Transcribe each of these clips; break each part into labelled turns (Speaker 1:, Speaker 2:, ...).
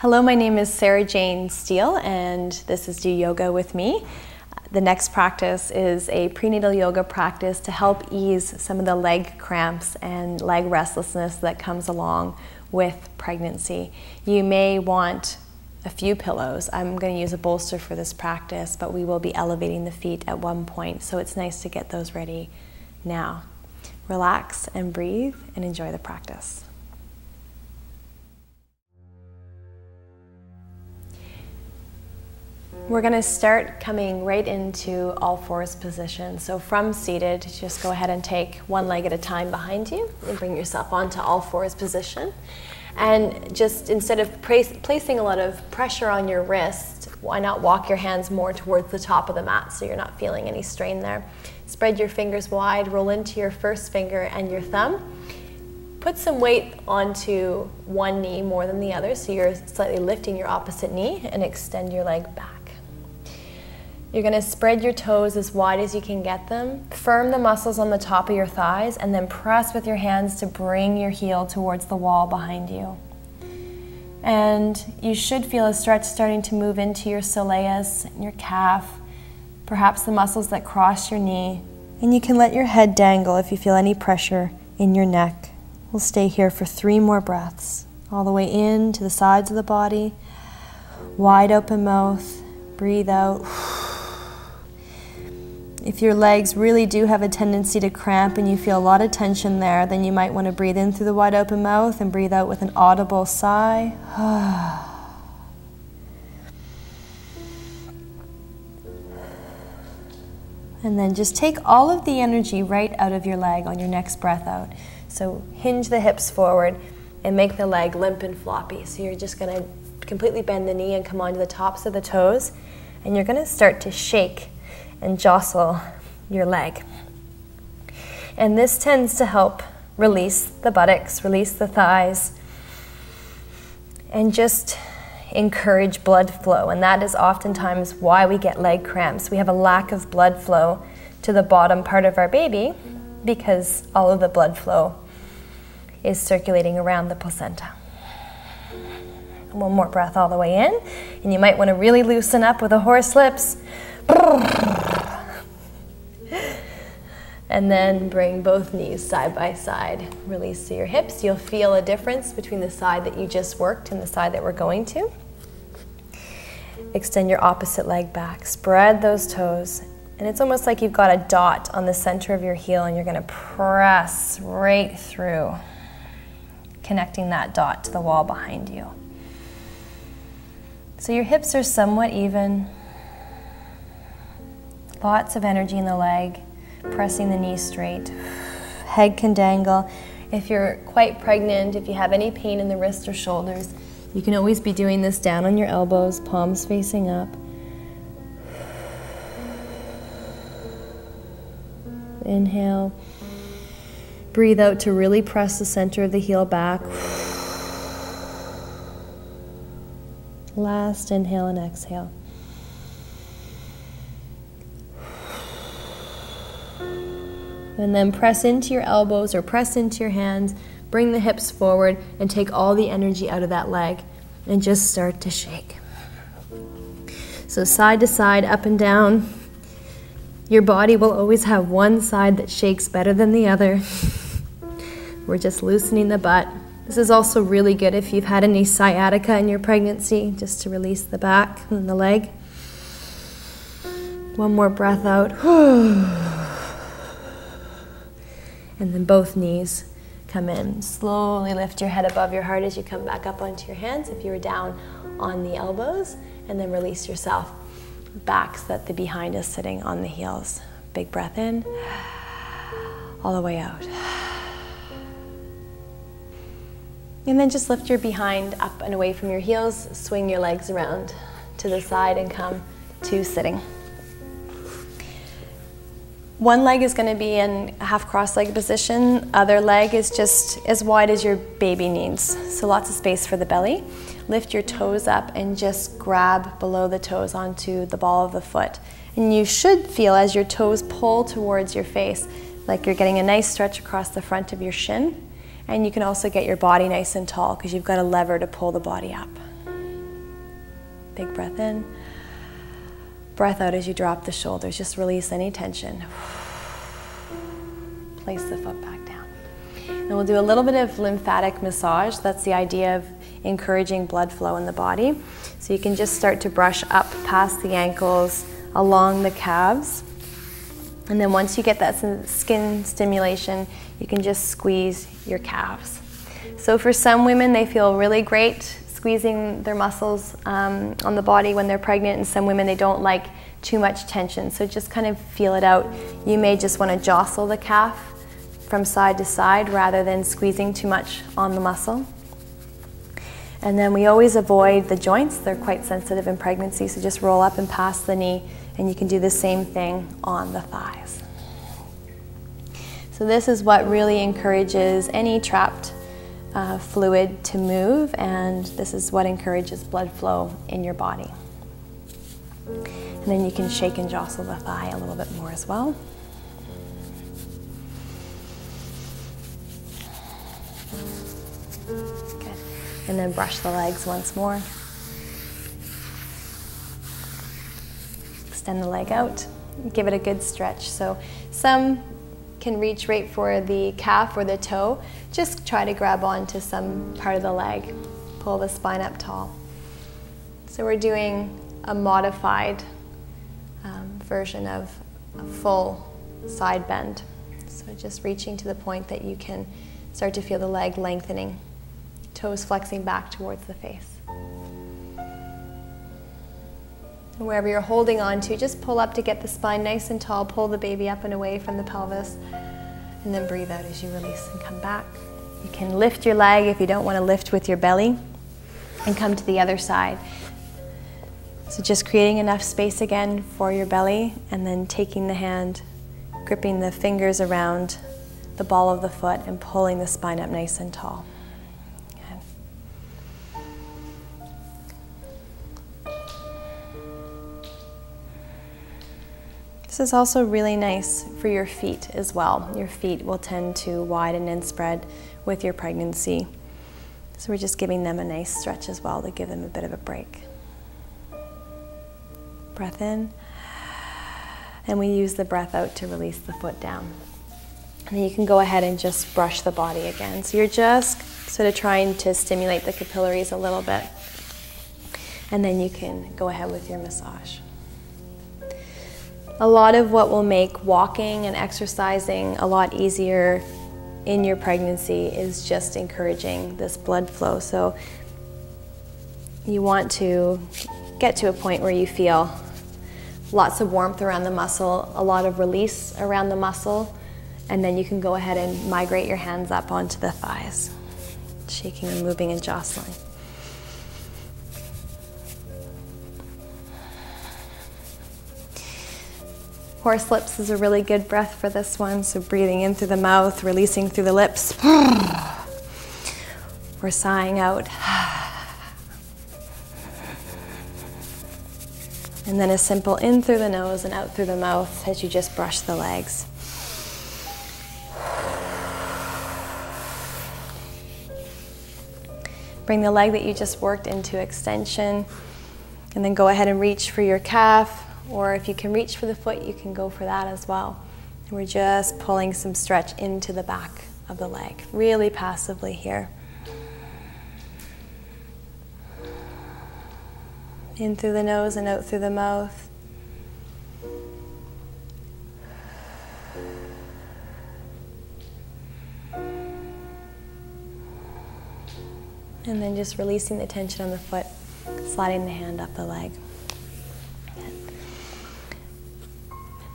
Speaker 1: Hello, my name is Sarah Jane Steele, and this is Do Yoga with Me. The next practice is a prenatal yoga practice to help ease some of the leg cramps and leg restlessness that comes along with pregnancy. You may want a few pillows. I'm going to use a bolster for this practice, but we will be elevating the feet at one point, so it's nice to get those ready now. Relax and breathe and enjoy the practice. We're going to start coming right into all fours position. So from seated, just go ahead and take one leg at a time behind you and bring yourself onto all fours position. And just instead of placing a lot of pressure on your wrist, why not walk your hands more towards the top of the mat so you're not feeling any strain there. Spread your fingers wide, roll into your first finger and your thumb. Put some weight onto one knee more than the other, so you're slightly lifting your opposite knee, and extend your leg back. You're going to spread your toes as wide as you can get them, firm the muscles on the top of your thighs, and then press with your hands to bring your heel towards the wall behind you. And you should feel a stretch starting to move into your soleus, your calf, perhaps the muscles that cross your knee. And you can let your head dangle if you feel any pressure in your neck. We'll stay here for 3 more breaths, all the way in to the sides of the body, wide open mouth, breathe out. If your legs really do have a tendency to cramp and you feel a lot of tension there, then you might want to breathe in through the wide open mouth and breathe out with an audible sigh. And then just take all of the energy right out of your leg on your next breath out. So hinge the hips forward and make the leg limp and floppy. So you're just going to completely bend the knee and come onto the tops of the toes, and you're going to start to shake and jostle your leg. And this tends to help release the buttocks, release the thighs, and just encourage blood flow. And that is oftentimes why we get leg cramps. We have a lack of blood flow to the bottom part of our baby because all of the blood flow is circulating around the placenta. One more breath all the way in, and you might want to really loosen up with the horse lips. And then bring both knees side by side. Release your hips. You'll feel a difference between the side that you just worked and the side that we're going to. Extend your opposite leg back. Spread those toes. And it's almost like you've got a dot on the center of your heel, and you're going to press right through, connecting that dot to the wall behind you. So your hips are somewhat even. Lots of energy in the leg, pressing the knee straight. Head can dangle. If you're quite pregnant, if you have any pain in the wrists or shoulders, you can always be doing this down on your elbows, palms facing up. Inhale. Breathe out to really press the center of the heel back. Last inhale and exhale. And then press into your elbows or press into your hands, bring the hips forward, and take all the energy out of that leg and just start to shake. So side to side, up and down. Your body will always have one side that shakes better than the other. We're just loosening the butt. This is also really good if you've had any sciatica in your pregnancy, just to release the back and the leg. One more breath out. And then both knees come in. Slowly lift your head above your heart as you come back up onto your hands if you were down on the elbows, and then release yourself back so that the behind is sitting on the heels. Big breath in, all the way out. And then just lift your behind up and away from your heels, swing your legs around to the side and come to sitting. One leg is going to be in a half cross-legged position. Other leg is just as wide as your baby needs. So lots of space for the belly. Lift your toes up and just grab below the toes onto the ball of the foot. And you should feel as your toes pull towards your face, like you're getting a nice stretch across the front of your shin. And you can also get your body nice and tall because you've got a lever to pull the body up. Big breath in. Breath out as you drop the shoulders. Just release any tension. Place the foot back down. And we'll do a little bit of lymphatic massage. That's the idea of encouraging blood flow in the body. So you can just start to brush up past the ankles, along the calves. And then once you get that skin stimulation, you can just squeeze your calves. So for some women, they feel really great squeezing their muscles on the body when they're pregnant, and some women, they don't like too much tension. So just kind of feel it out. You may just want to jostle the calf from side to side rather than squeezing too much on the muscle. And then we always avoid the joints. They're quite sensitive in pregnancy, so just roll up and past the knee, and you can do the same thing on the thighs. So this is what really encourages any trapped fluid to move, and this is what encourages blood flow in your body. And then you can shake and jostle the thigh a little bit more as well. Good. And then brush the legs once more. Extend the leg out. Give it a good stretch. So some can reach right for the calf or the toe. Just try to grab onto some part of the leg. Pull the spine up tall. So we're doing a modified version of a full side bend. So just reaching to the point that you can start to feel the leg lengthening, toes flexing back towards the face. And wherever you're holding on to, just pull up to get the spine nice and tall, pull the baby up and away from the pelvis, and then breathe out as you release and come back. You can lift your leg if you don't want to lift with your belly, and come to the other side. So just creating enough space again for your belly, and then taking the hand, gripping the fingers around the ball of the foot and pulling the spine up nice and tall. This is also really nice for your feet as well. Your feet will tend to widen and spread with your pregnancy. So we're just giving them a nice stretch as well to give them a bit of a break. Breath in, and we use the breath out to release the foot down. And then you can go ahead and just brush the body again. So you're just sort of trying to stimulate the capillaries a little bit. And then you can go ahead with your massage. A lot of what will make walking and exercising a lot easier in your pregnancy is just encouraging this blood flow. So you want to get to a point where you feel lots of warmth around the muscle, a lot of release around the muscle, and then you can go ahead and migrate your hands up onto the thighs, shaking and moving and jostling. Horse lips is a really good breath for this one, so breathing in through the mouth, releasing through the lips. We're sighing out. And then a simple in through the nose and out through the mouth as you just brush the legs. Bring the leg that you just worked into extension, and then go ahead and reach for your calf, or if you can reach for the foot, you can go for that as well. And we're just pulling some stretch into the back of the leg, really passively here. In through the nose and out through the mouth. And then just releasing the tension on the foot, sliding the hand up the leg.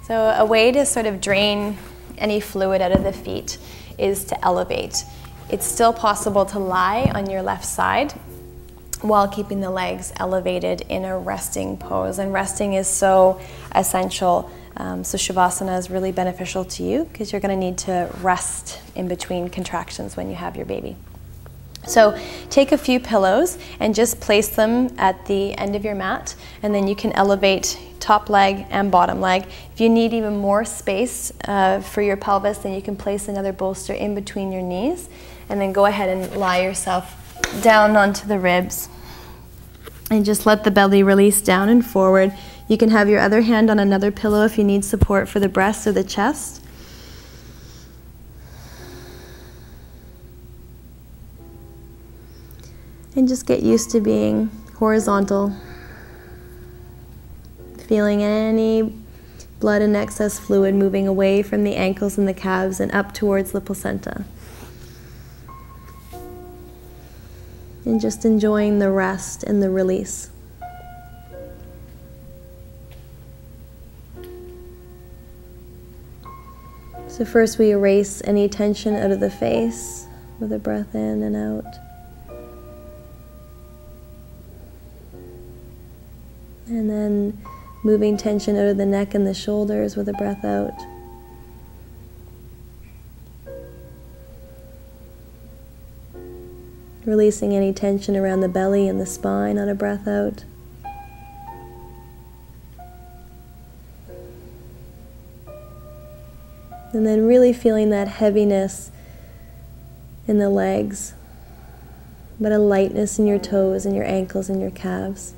Speaker 1: So a way to sort of drain any fluid out of the feet is to elevate. It's still possible to lie on your left side while keeping the legs elevated in a resting pose. And resting is so essential. So Shavasana is really beneficial to you because you're going to need to rest in between contractions when you have your baby. So take a few pillows and just place them at the end of your mat, and then you can elevate top leg and bottom leg. If you need even more space for your pelvis, then you can place another bolster in between your knees, and then go ahead and lie yourself down onto the ribs. And just let the belly release down and forward. You can have your other hand on another pillow if you need support for the breast or the chest. And just get used to being horizontal. Feeling any blood and excess fluid moving away from the ankles and the calves and up towards the placenta. And just enjoying the rest and the release. So first we erase any tension out of the face with a breath in and out. And then moving tension out of the neck and the shoulders with a breath out. Releasing any tension around the belly and the spine on a breath out. And then really feeling that heaviness in the legs, but a lightness in your toes and your ankles and your calves.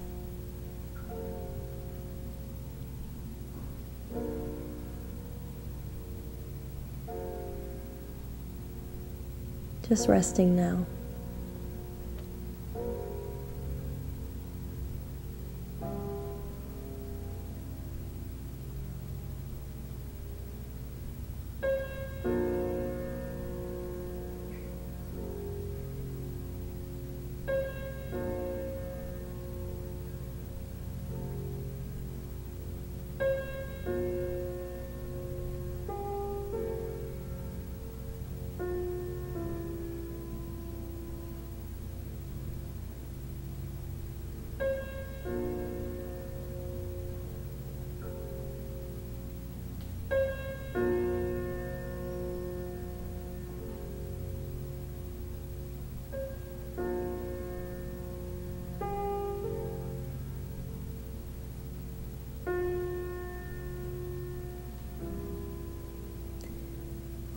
Speaker 1: Just resting now.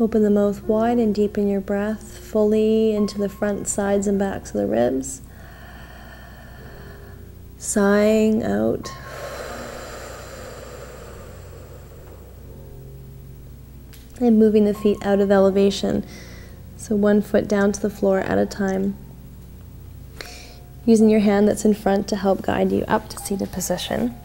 Speaker 1: Open the mouth wide and deepen your breath fully into the front, sides, and backs of the ribs. Sighing out. And moving the feet out of elevation. So one foot down to the floor at a time. Using your hand that's in front to help guide you up to seated position.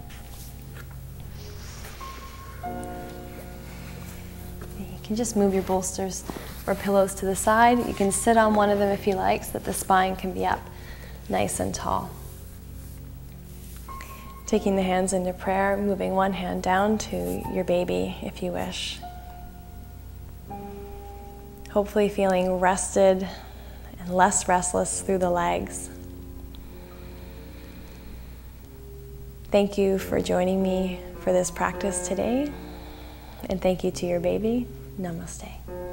Speaker 1: You can just move your bolsters or pillows to the side. You can sit on one of them if you like, so that the spine can be up nice and tall. Taking the hands into prayer, moving one hand down to your baby if you wish. Hopefully feeling rested and less restless through the legs. Thank you for joining me for this practice today, and thank you to your baby. Namaste.